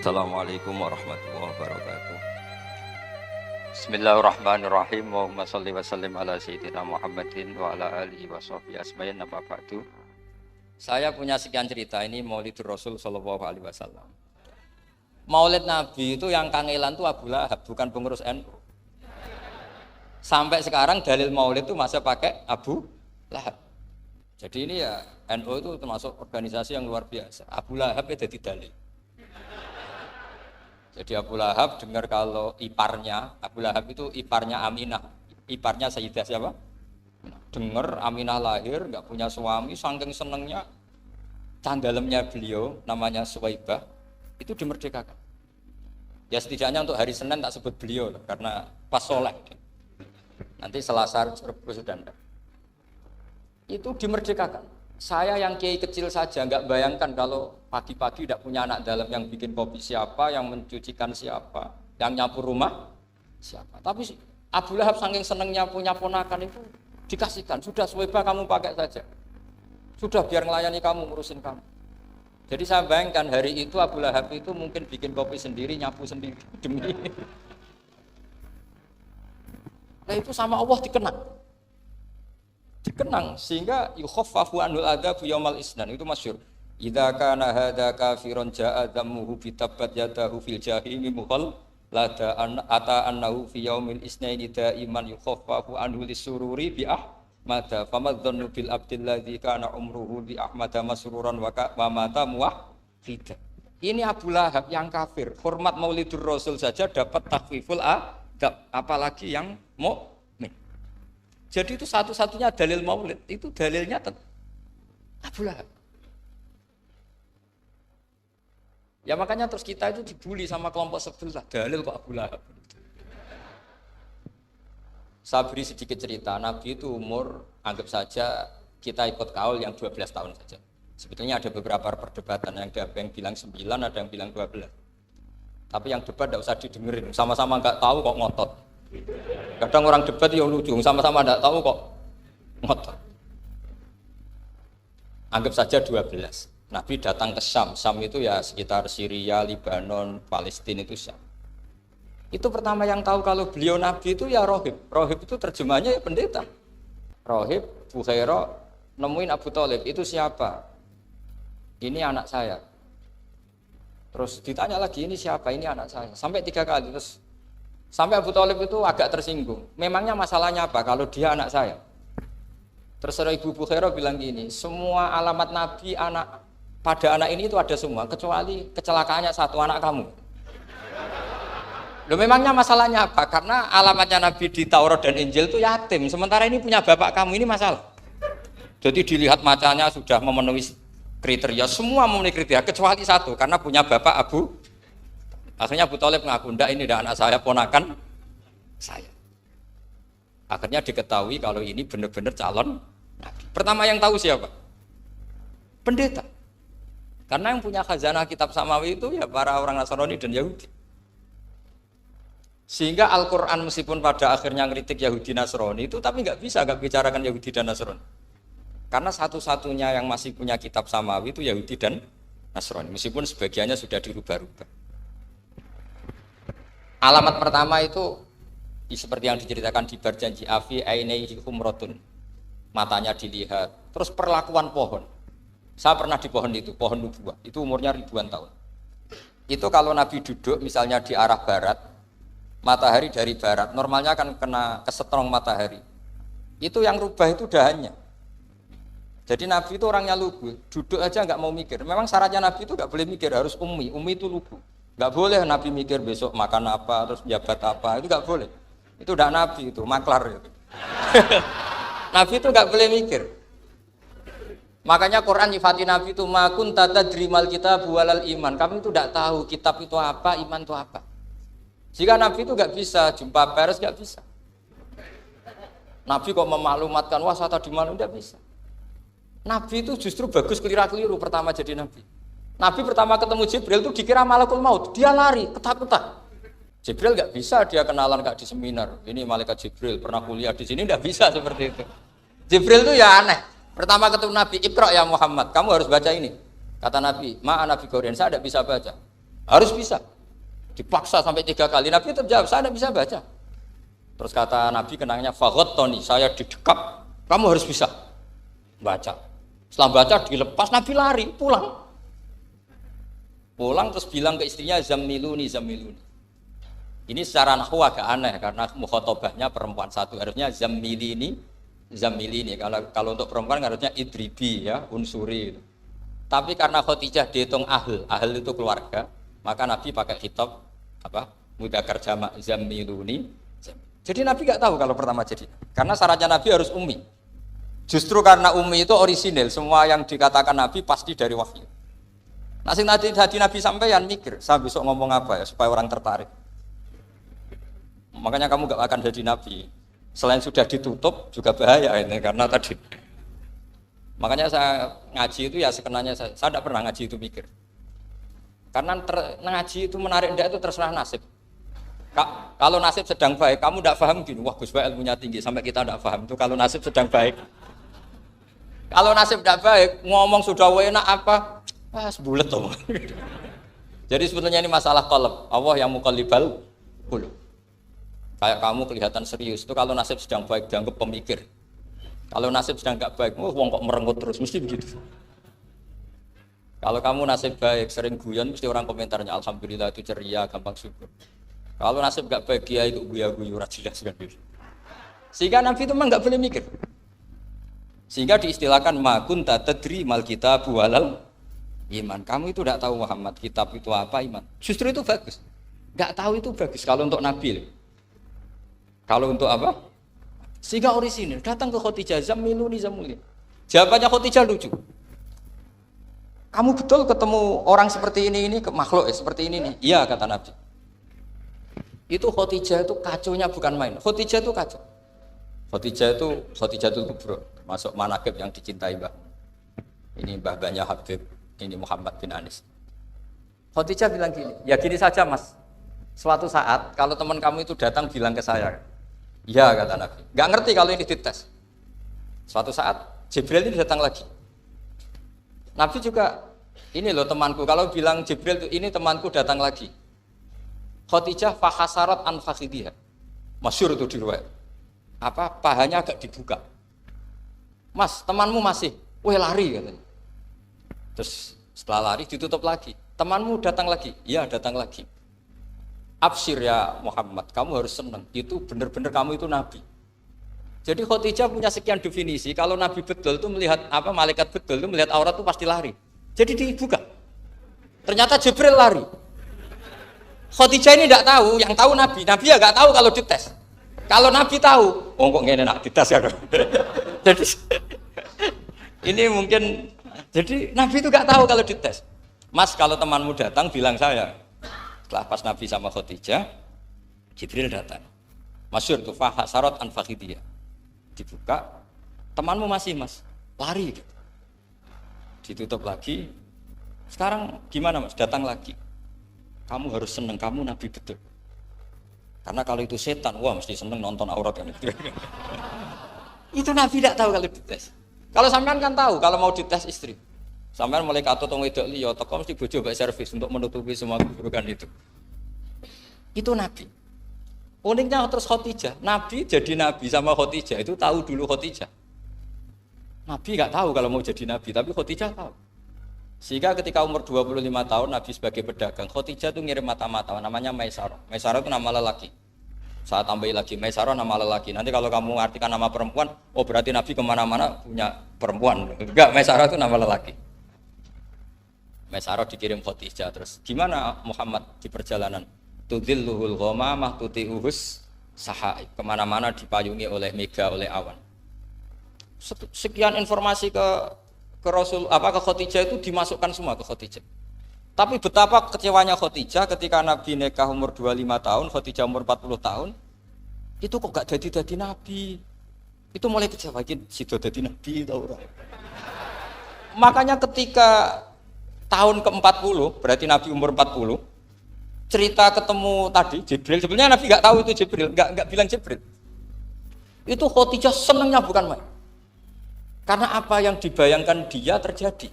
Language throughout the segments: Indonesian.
Assalamualaikum warahmatullahi wabarakatuh. Bismillahirrahmanirrahim. Allahumma shalli wa sallim ala sayyidina Muhammadin wa ala alihi wa sahbihi asma'in nama ba'du. Saya punya sekian cerita ini Maulidur Rasul sallallahu alaihi wasallam. Maulid Nabi itu yang kangelan itu Abu Lahab, bukan pengurus NU. Sampai sekarang dalil Maulid itu masih pakai Abu Lahab. Jadi ini ya NU itu termasuk organisasi yang luar biasa. Abu Lahab itu jadi dalil. Jadi Abu Lahab dengar kalau iparnya, Abu Lahab itu iparnya Aminah, iparnya Sayyidah siapa? Dengar Aminah lahir, nggak punya suami, saking senengnya, candalemnya beliau, namanya Suwaibah, itu dimerdekakan. Ya setidaknya untuk hari Senin tak sebut beliau, karena pas soleh. Nanti Selasa sudah enggak. Itu dimerdekakan. Saya yang kiai kecil saja nggak bayangkan kalau pagi-pagi tidak punya anak dalam yang bikin kopi siapa, yang mencucikan siapa, yang nyapu rumah siapa. Tapi Abu Lahab saking senengnya punya ponakan itu dikasihkan. Sudah Suwaibah kamu pakai saja. Sudah biar melayani kamu, ngurusin kamu. Jadi saya bayangkan hari itu Abu Lahab itu mungkin bikin kopi sendiri, nyapu sendiri demi. Nah itu sama Allah dikenang sehingga yukhaffafu anul adabu yaumal isnan itu masyhur. Idza kana hadza kafirun ja'a dhammuhu bi tabbat yadahu fil jahimi muhal lada an ata annahu fi yaumil isnaini daiman yukhaffafu anhu lisururi bi ahmada famadzannu bil abdil ladzi kana umruhu bi ahmada masruran wa mata muwahhida. Ini Abu Lahab yang kafir, hormat Maulidur Rasul saja dapat takhfiful adab, apalagi yang mukmin. Jadi itu satu-satunya dalil Maulid, itu dalilnya Abu Lahab. Ya makanya terus kita itu dibully sama kelompok sebelah, dalil kok Abu Lahab. Saya beri sedikit cerita, Nabi itu umur, anggap saja kita ikut kaul yang 12 tahun saja. Sebetulnya ada beberapa perdebatan, yang bilang 9, ada yang bilang 12. Tapi yang debat tidak usah didengerin, sama-sama nggak tahu kok ngotot. Kadang orang debat yang lucu, sama-sama tidak tahu kok ngotot. Anggap saja 12. Nabi datang ke Syam. Syam itu ya sekitar Syria, Lebanon, Palestina itu Syam. Itu pertama yang tahu kalau beliau Nabi itu ya rohib. Rohib itu terjemahnya ya pendeta. Rohib, Bukhaira, nemuin Abu Thalib, itu siapa? Ini anak saya. Terus ditanya lagi, ini siapa? Ini anak saya. Sampai 3 kali. Terus sampai Abu Thalib itu agak tersinggung. Memangnya masalahnya apa kalau dia anak saya? Terus Ibu Bukhaira bilang gini, semua alamat Nabi pada anak ini itu ada semua, kecuali kecelakaannya satu, anak kamu. Loh memangnya masalahnya apa? Karena alamatnya Nabi di Taurat dan Injil itu yatim, sementara ini punya bapak kamu, ini masalah. Jadi dilihat macanya sudah memenuhi kriteria, semua memenuhi kriteria, kecuali satu, karena punya bapak Abu. Akhirnya Abu Thalib ngaku, enggak ini enggak anak saya, ponakan saya. Akhirnya diketahui kalau ini benar-benar calon Nabi. Pertama yang tahu siapa? Pendeta. Karena yang punya khazanah kitab samawi itu ya para orang Nasrani dan Yahudi. Sehingga Al-Quran meskipun pada akhirnya ngeritik Yahudi Nasrani itu, tapi nggak bicarakan Yahudi dan Nasrani. Karena satu-satunya yang masih punya kitab samawi itu Yahudi dan Nasrani. Meskipun sebagiannya sudah dirubah-rubah. Alamat pertama itu seperti yang diceritakan di berjanji afi ainaihi humratun, matanya dilihat. Terus perlakuan pohon, saya pernah di pohon itu, pohon nubuah, itu umurnya ribuan tahun. Itu kalau Nabi duduk misalnya di arah barat, matahari dari barat, normalnya akan kena kesetrong matahari. Itu yang rubah itu dahannya. Jadi Nabi itu orangnya lugu, duduk aja nggak mau mikir. Memang syaratnya Nabi itu nggak boleh mikir, harus ummi itu lugu. Nggak boleh Nabi mikir besok makan apa, terus jabat apa, itu nggak boleh. Itu udah Nabi itu, maklar itu. Nabi itu nggak boleh mikir. Makanya Quran nyifati Nabi itu makun tata drimal kitab walal iman. Kami itu tidak tahu kitab itu apa, iman itu apa. Jika Nabi itu nggak bisa jumpa pers, nggak bisa. Nabi kok memaklumatkan wah saya tadi malu, nggak bisa. Nabi itu justru bagus keliru pertama jadi Nabi. Nabi pertama ketemu Jibril itu dikira malakul maut, dia lari ketakutan. Jibril nggak bisa dia kenalan kak di seminar. Ini malaikat Jibril pernah kuliah di sini, nggak bisa seperti itu. Jibril itu ya aneh. Pertama ketemu Nabi, Iqra ya Muhammad, kamu harus baca ini. Kata Nabi, Nabi Korean, saya tidak bisa baca. Harus bisa. Dipaksa sampai 3 kali. Nabi tetap jawab, saya tidak bisa baca. Terus kata Nabi kenangnya, Tony, saya didekap. Kamu harus bisa baca. Setelah baca dilepas, Nabi lari, pulang. Pulang terus bilang ke istrinya, Zammiluni. Ini secara nahwu agak aneh karena mukhatabahnya perempuan satu, harusnya Zammilini. Kalau untuk perempuan harusnya idribi ya, unsuri. Tapi karena Khadijah dihitung ahl itu keluarga, maka Nabi pakai khitab mudzakkar jamak Zammiluni. Jadi Nabi nggak tahu kalau pertama jadi. Karena syaratnya Nabi harus ummi. Justru karena ummi itu orisinil, semua yang dikatakan Nabi pasti dari wahyu. Nasib Nabi sampeyan mikir, saya besok ngomong apa ya supaya orang tertarik. Makanya kamu gak akan jadi Nabi. Selain sudah ditutup juga bahaya ini karena tadi. Makanya saya ngaji itu ya sekenanya saya tidak pernah ngaji itu mikir. Karena ngaji itu menarik enggak itu terserah nasib. Kalau nasib sedang baik, kamu tidak paham gini, wah Gus Baik ilmunya tinggi sampai kita tidak paham itu kalau nasib sedang baik. Kalau nasib tidak baik, ngomong sudah enak apa? Sebulet tuh. Jadi sebetulnya ini masalah qalb. Allah yang muqallibal qulub. Kayak kamu kelihatan serius itu kalau nasib sedang baik dianggap pemikir. Kalau nasib sedang enggak baik, wong kok merenggut terus, mesti begitu. Kalau kamu nasib baik, sering guyon, mesti orang komentarnya alhamdulillah itu ceria, gampang syukur. Kalau nasib enggak baik, dia itu guya-guyu jelas kan gitu. Sehingga Nabi itu memang enggak boleh mikir. Sehingga diistilahkan ma kunta tadri mal kitabu walal iman. Kamu itu enggak tahu Muhammad, kitab itu apa, iman. Justru itu bagus. Enggak tahu itu bagus kalau untuk Nabi. Kalau untuk apa? Sehingga orisinil datang ke Khadijah, Zammiluni. Jawabannya Khadijah lucu. Kamu betul ketemu orang seperti ini ke makhluk seperti ini nih? Iya kata Nabi. Itu Khadijah itu kacaunya bukan main. Khadijah itu kacau. Khadijah itu kubro, termasuk manaqib yang dicintai Mbah. Ini mbah-mbahnya Habib, ini Muhammad bin Anis. Khadijah bilang gini, ya gini saja Mas. Suatu saat kalau teman kamu itu datang bilang ke saya, ya kata Nabi, nggak ngerti kalau ini dites. Suatu saat Jibril ini datang lagi. Nabi juga, ini loh temanku, kalau bilang Jibril ini temanku datang lagi. Khadijah fahasarat an fakhidhiha. Masyhur itu di riwayat. Pahanya agak dibuka. Mas, temanmu masih, lari katanya. Terus setelah lari ditutup lagi. Temanmu datang lagi? Iya, datang lagi. Absyir ya Muhammad, kamu harus senang. Itu benar-benar kamu itu Nabi. Jadi Khadijah punya sekian definisi. Kalau Nabi betul itu melihat malaikat betul itu melihat aurat itu pasti lari. Jadi dibuka. Ternyata Jibril lari. Khadijah ini tidak tahu, yang tahu Nabi. Nabi ya nggak tahu kalau dites. Kalau Nabi tahu, kok ngene nak dites ya. Jadi ini mungkin. Jadi Nabi itu nggak tahu kalau dites. Mas, kalau temanmu datang bilang saya. Setelah pas Nabi sama Khadijah, Jibril datang. Masyhur tuh fahasarat an fakhidhiha. Dibuka, temanmu masih Mas, lari gitu. Ditutup lagi. Sekarang gimana Mas? Datang lagi. Kamu harus seneng, kamu Nabi betul. Karena kalau itu setan, wah mesti seneng nonton aurat kan. Itu Nabi tidak tahu kalau dites. Kalau sampean kan tahu kalau mau dites istri. Sampai mulai kato tong wedok liya teko mesti bojo mbak servis untuk menutupi semua keburukan itu. Itu Nabi. Uniknya terus Khadijah, Nabi jadi Nabi sama Khadijah itu tahu dulu Khadijah. Nabi enggak tahu kalau mau jadi Nabi, tapi Khadijah tahu. Sehingga ketika umur 25 tahun Nabi sebagai pedagang, Khadijah itu ngirim mata-mata namanya Maisarah. Maisarah itu nama lelaki. Saya tambahin lagi, Maisarah nama lelaki. Nanti kalau kamu artikan nama perempuan, oh berarti Nabi kemana-mana punya perempuan. Enggak, Maisarah itu nama lelaki. Maisarah dikirim Khadijah terus. Gimana Muhammad di perjalanan? Tudilluhul ghamamah tuti'uhus sahaib. Kemana-mana dipayungi oleh mega, oleh awan. Sekian informasi ke Rasul, ke Khadijah itu dimasukkan semua ke Khadijah. Tapi betapa kecewanya Khadijah ketika Nabi nikah umur 25 tahun, Khadijah umur 40 tahun. Itu kok gak jadi Nabi. Itu mulai kecewa, sido jadi Nabi tau ora. Makanya ketika tahun ke-40, berarti Nabi umur 40, cerita ketemu tadi Jibril, sebenarnya Nabi nggak tahu itu Jibril, nggak bilang Jibril. Itu Khadijah senangnya bukan main. Karena apa yang dibayangkan dia terjadi.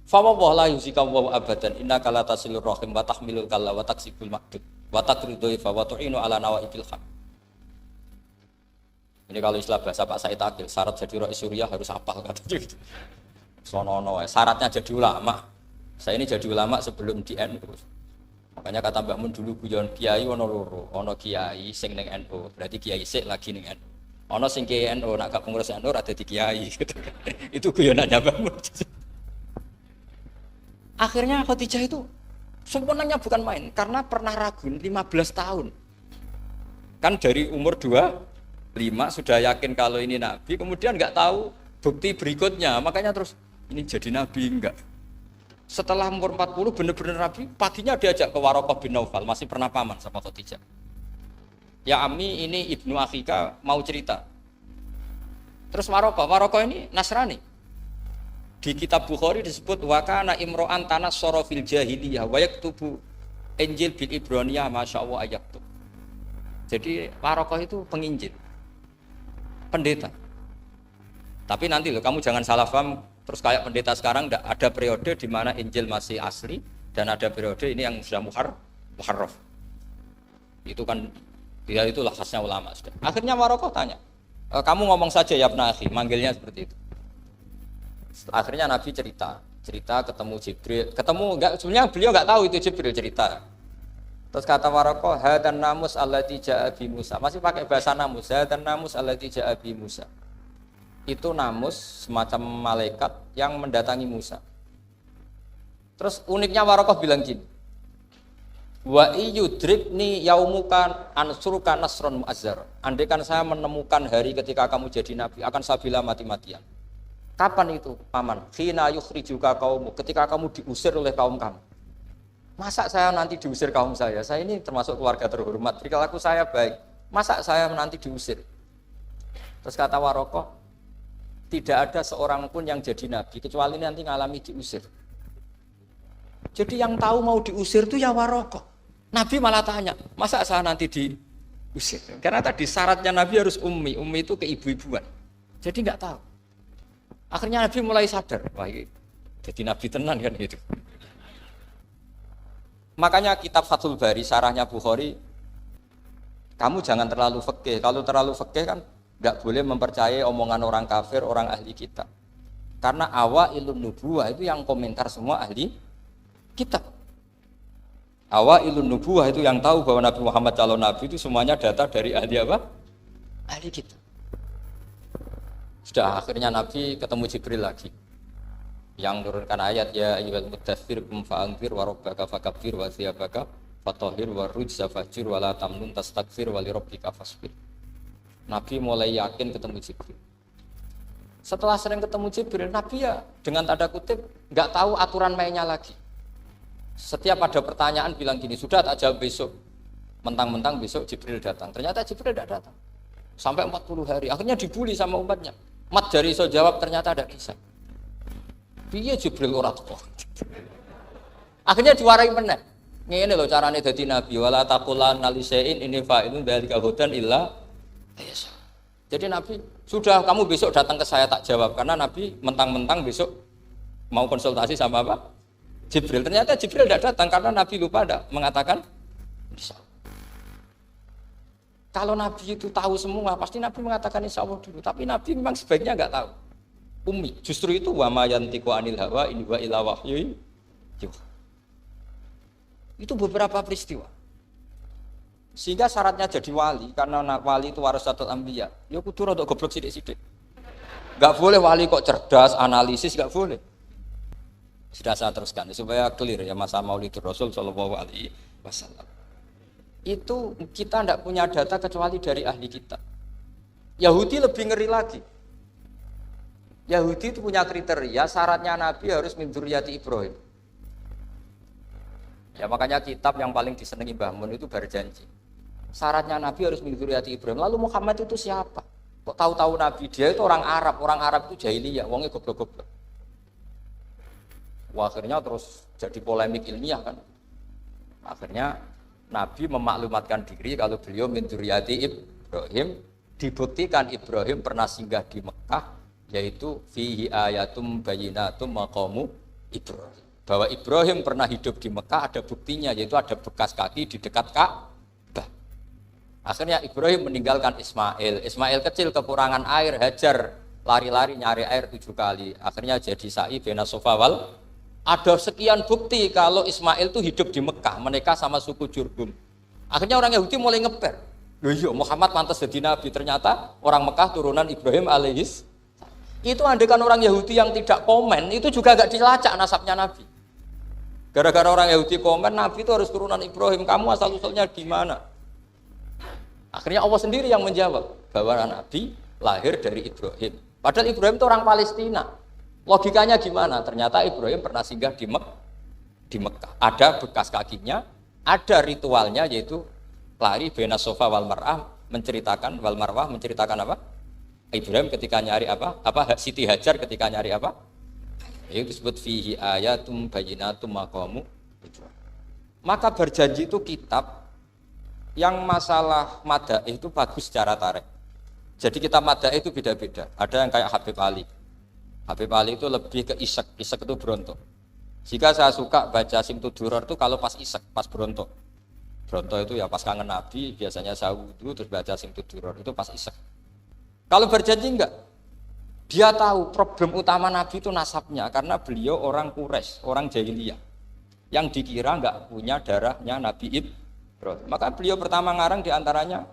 Fa wa la yuzika wa abadan innaka la tasilur rahim wa tahmilul kalla wa taksibul maqdud wa taqridu fa wa tu'inu ala nawaibil haq. Ini kalau istilah bahasa Pak Said Akil, syarat jadi Rais Suriah harus hafal katanya gitu. Sono-no, syaratnya jadi ulama. Saya ini jadi ulama sebelum di NU. Makanya kata Mbah Mun dulu guyon kiai ono loro, ono kiai sing ning NU, berarti kiai sik lagi ning NU. Ono sing kiai NU nak gak pengurus NU ora dadi kiai gitu. Itu guyonannya Mbah Mun. Akhirnya Khadijah itu sempurnanya bukan main karena pernah ragu 15 tahun. Kan dari umur 25 sudah yakin kalau ini nabi, kemudian nggak tahu bukti berikutnya, makanya terus ini jadi nabi enggak. Setelah umur 40 benar-benar nabi, paginya diajak ke Waraqah bin Naufal, masih pernah paman sama Khadijah. Ya Ami, ini ibnu Akhika mau cerita. Terus Waraqah ini Nasrani. Di kitab Bukhari disebut wa kana imro'an tanassara fil jahiliyah wa yaktubu Injil bil Ibraniyah masyaallah ayaktub. Jadi Waraqah itu penginjil. Pendeta. Tapi nanti loh kamu jangan salah paham terus kayak pendeta sekarang ada periode di mana Injil masih asli dan ada periode ini yang sudah muharraf. Itu kan dia itulah khasnya ulama sudah. Akhirnya Waraqah tanya, kamu ngomong saja ya Ibnu Akhi, manggilnya seperti itu. Akhirnya Nabi cerita ketemu Jibril, sebenarnya beliau nggak tahu itu Jibril cerita. Terus kata Waraqah, hadan namus allati ja'a bi Musa. Masih pakai bahasa namus, hadan namus allati ja'a bi Musa. Itu namus semacam malaikat yang mendatangi Musa. Terus uniknya Waraqah bilang gini, wa iyudrikni yaumuka ansuruka nasron mu'azzar. Andai kan saya menemukan hari ketika kamu jadi nabi, akan saya bila mati-matian. Kapan itu, paman? Khina yukhrijuka kaummu, ketika kamu diusir oleh kaum kamu. Masa saya nanti diusir kaum saya? Saya ini termasuk keluarga terhormat, perilaku saya baik. Masa saya nanti diusir? Terus kata Waraqah, tidak ada seorang pun yang jadi nabi kecuali nanti ngalami diusir. Jadi yang tahu mau diusir itu ya Waraqah. Nabi malah tanya, masa saya nanti diusir? Karena tadi syaratnya nabi harus ummi itu keibu-ibuan. Jadi nggak tahu. Akhirnya Nabi mulai sadar, wah ini jadi Nabi tenan kan gitu. Makanya kitab Fathul Bari, syarahnya Bukhari, kamu jangan terlalu fikih. Kalau terlalu fikih kan nggak boleh mempercayai omongan orang kafir, orang ahli kitab. Karena awailun nubuwah itu yang komentar semua ahli kitab. Awailun nubuwah itu yang tahu bahwa Nabi Muhammad calon Nabi itu semuanya data dari ahli apa? Ahli kitab. Sudah akhirnya Nabi ketemu Jibril lagi yang menurunkan ayat ya ayyuhal muddatsir qum fa'anzir wa rabbaka fakabbir wa thiyabaka fatahhir wa rujza fahjur wa la tamnun tastakbir wa li rabbika fasbir. Nabi mulai yakin ketemu Jibril. Setelah sering ketemu Jibril, Nabi ya dengan tanda kutip nggak tahu aturan mainnya lagi. Setiap ada pertanyaan bilang gini, sudah tak jawab besok. Mentang-mentang besok Jibril datang. Ternyata Jibril tidak datang. Sampai 40 hari. Akhirnya dibully sama umatnya. Mat dari iso jawab ternyata ada kisah. Piye Jibril ora teko. Akhirnya diwarai meneh. Ngene lho carane dadi nabi wala taqulanna lisain ini fa'ilun dzalika hudan illa yasa. Jadi nabi, sudah kamu besok datang ke saya tak jawab karena nabi mentang-mentang besok mau konsultasi sama apa? Jibril. Ternyata Jibril tidak datang karena nabi lupa ada mengatakan insya Allah. Kalau Nabi itu tahu semua, pasti Nabi mengatakan insya Allah dulu. Tapi Nabi memang sebaiknya nggak tahu. Ummi, justru itu wa ma yantiqu anil hawa in huwa illa wahyun yuha. Itu beberapa peristiwa. Sehingga syaratnya jadi wali, karena wali itu warasatul anbiya. Ya kudu rada goblok sithik-sithik. Nggak boleh wali kok cerdas, analisis nggak boleh. Sudah saya teruskan supaya clear ya masa Maulidur Rasul sallallahu alaihi wasallam. Itu kita tidak punya data kecuali dari ahli kitab. Yahudi lebih ngeri lagi. Yahudi itu punya kriteria syaratnya Nabi harus min dzurriyyati Ibrahim. Ya makanya kitab yang paling disenangi Mbah Mun itu berjanji. Syaratnya Nabi harus min dzurriyyati Ibrahim. Lalu Muhammad itu siapa? Kok tahu-tahu Nabi? Dia itu orang Arab itu jahiliyah, wongnya goblok-goblok. Wah, akhirnya terus jadi polemik ilmiah kan. Akhirnya Nabi memaklumatkan diri kalau beliau min dzurriyyati Ibrahim, dibuktikan Ibrahim pernah singgah di Mekah, yaitu fihi ayatum bayyinatum maqamu Ibrahim. Bahwa Ibrahim pernah hidup di Mekah ada buktinya, yaitu ada bekas kaki di dekat Ka'bah. Akhirnya Ibrahim meninggalkan Ismail. Ismail kecil kekurangan air, Hajar lari-lari nyari air 7 kali. Akhirnya jadi sa'i bena Sofa wal. Ada sekian bukti kalau Ismail itu hidup di Mekah, menikah sama suku Jurhum. Akhirnya orang Yahudi mulai ngeper. Loh iya, Muhammad pantas jadi nabi. Ternyata orang Mekah turunan Ibrahim alaihis. Itu andekan orang Yahudi yang tidak komen, itu juga gak dilacak nasabnya nabi. Gara-gara orang Yahudi komen, nabi itu harus turunan Ibrahim. Kamu asal-usulnya gimana? Akhirnya Allah sendiri yang menjawab bahwa nabi lahir dari Ibrahim. Padahal Ibrahim itu orang Palestina. Logikanya gimana? Ternyata Ibrahim pernah singgah di Mekah. Ada bekas kakinya, ada ritualnya yaitu lari bena Sofa wal Marwah menceritakan apa? Ibrahim ketika nyari apa? Siti Hajar ketika nyari apa? Itu disebut fihi ayatum bayyinatum maqamu. Maka berjanji itu kitab yang masalah madaih itu bagus secara tarikh. Jadi kitab madaih itu beda-beda. Ada yang kayak Habib Ali. Habib Ali itu lebih ke isek itu berontok. Jika saya suka baca Simtud Duror itu kalau pas isek, pas berontok. Berontok itu ya pas kangen Nabi, biasanya saya wudu terus baca Simtud Duror itu pas isek. Kalau berjanji enggak, dia tahu problem utama Nabi itu nasabnya karena beliau orang Quraisy, orang jahiliyah yang dikira enggak punya darahnya Nabi Ibrahim. Maka beliau pertama ngarang diantaranya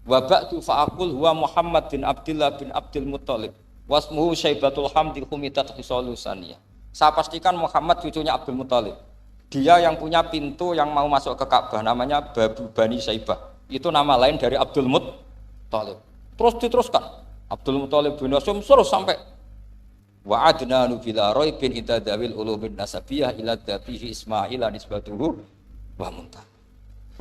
wabatu fa'akul huwa Muhammad bin Abdullah bin Abdul Muttalib wasmuhu Syaibatul Hamdi Humidat Hisolusaniyah. Saya pastikan Muhammad cucunya Abdul Muttalib. Dia yang punya pintu yang mau masuk ke Ka'bah namanya Babu Bani Syaibah. Itu nama lain dari Abdul Muttalib. Terus diteruskan Abdul Muthalib bin Hasyim terus sampai wa adnanu bila raibin idadawil ulubin nasabiyah ila dzatihi Ismail nisbatuhu wa muntah.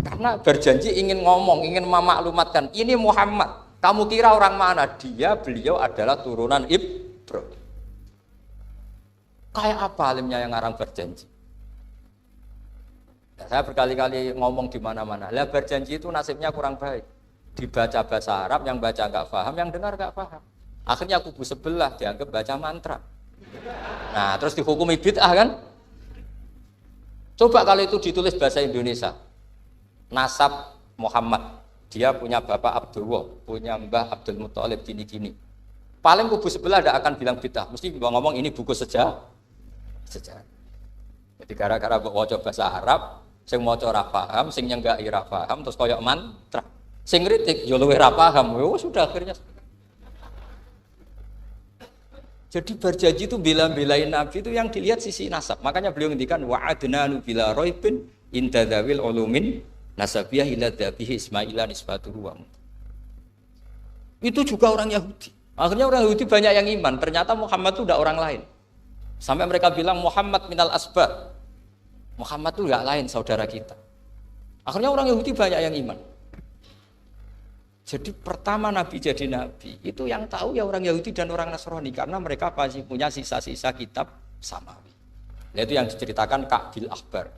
Karena berjanji ingin ngomong, ingin memaklumatkan ini Muhammad. Kamu kira orang mana? Beliau adalah turunan Ibrahim. Kayak apa alimnya yang ngarang berjanji? Ya, saya berkali-kali ngomong di mana-mana. Lah berjanji itu nasibnya kurang baik. Dibaca bahasa Arab, yang baca nggak paham, yang dengar nggak paham. Akhirnya kubu sebelah dianggap baca mantra. Nah, terus dihukumi bid'ah kan? Coba kalau itu ditulis bahasa Indonesia. Nasab Muhammad, dia punya bapak Abdullah, punya mbah Abdul Muthalib gini-gini. Paling kubu sebelah tidak akan bilang bid'ah, mesti ngomong ini buku sejarah. Jadi gara-gara baca bahasa Arab, sing maca ora paham, sing nyenggaki ora paham, terus koyok mantra. Sing kritik yo luwih ra paham. Sudah akhirnya. Jadi berjanji itu bela-belain Nabi itu yang dilihat sisi nasab. Makanya beliau ngendikan wa adnanu bila raibin inda dzawil ulumin nasabiyah ila dzabihi Ismaila nisbatuhu wa. Itu juga orang Yahudi. Akhirnya orang Yahudi banyak yang iman. Ternyata Muhammad itu tidak orang lain. Sampai mereka bilang Muhammad minal asbab. Muhammad itu enggak lain saudara kita. Akhirnya orang Yahudi banyak yang iman. Jadi pertama Nabi jadi Nabi, itu yang tahu ya orang Yahudi dan orang Nasrani karena mereka pasti punya sisa-sisa kitab samawi. Nah, itu yang diceritakan Ka'bil Akhbar.